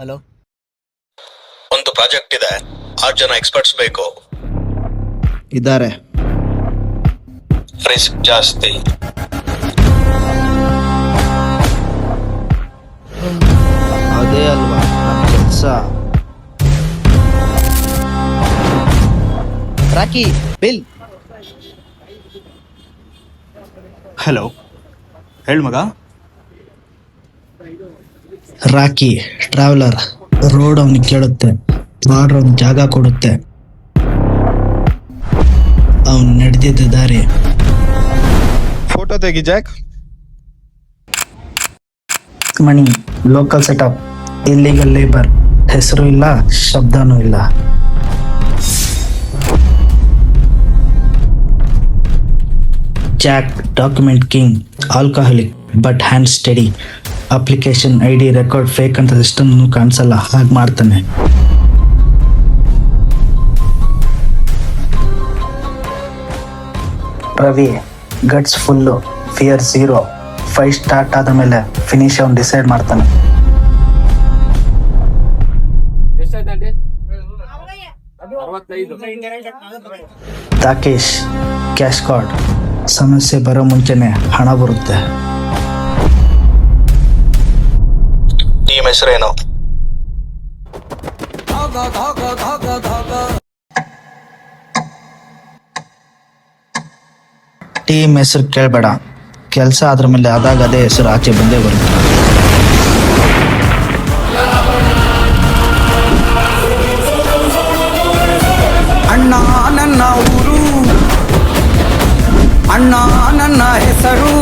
Hello, ಒಂದು project ಇದೆ, 6 ಜನ ಎಕ್ಸ್ಪರ್ಟ್ಸ್ ಬೇಕು. ಇದ್ದಾರೆ. ರಿಸ್ಕ್ ಜಾಸ್ತಿ. ಅದೇ ಅಲ್ವಾ ನಮ್ಮ ಕೆಲಸ. ರಾಕಿ ಬಿಲ್. ಹಲೋ, ಹೇಳು ಮಗ. ರಾಕಿ ಟ್ರಾವೆಲರ್. ರೋಡ್ ಅವನಿಗೆ ಕೇಳುತ್ತೆ, ಬಾರ್ಡರ್ ಅವ್ನಿಗೆ ಜಾಗ ಕೊಡುತ್ತೆ. ಅವನು ನಡೆದಿದ್ದ ದಾರಿ. ಫೋಟೋ ತೆಗಿ Jack. Mani local setup, illegal labour. ಹೆಸರು ಇಲ್ಲ, ಶಬ್ದನೂ ಇಲ್ಲ. Jack document king, alcoholic but hand study. Application ID record fake ಅಂತ ಸಿಸ್ಟಮ್ ಕಾಣಿಸಲ್ಲ, ಹಾಗೆ ಮಾಡ್ತಾನೆ. Ravi guts full, fear 0. Fight start ಆದ ಮೇಲೆ ಫಿನಿಶ್ ಅವನು ಡಿಸೈಡ್ ಮಾಡ್ತಾನೆ. Rakesh cash card. ಸಮಸ್ಯೆ ಬರೋ ಮುಂಚೆನೆ ಹಣ ಬರುತ್ತೆ. ಟೀಮ್ ಹೆಸರೇನು? ಟೀಮ್ ಹೆಸರು ಕೇಳಬೇಡ, ಕೆಲಸ ಅದ್ರ ಮೇಲೆ ಆದಾಗ ಅದೇ ಹೆಸರು ಆಚೆ ಬಂದೇ ಬರುತ್ತೆ. ಅಣ್ಣ ನನ್ನ ಊರು, ಅಣ್ಣ ನನ್ನ ಹೆಸರು.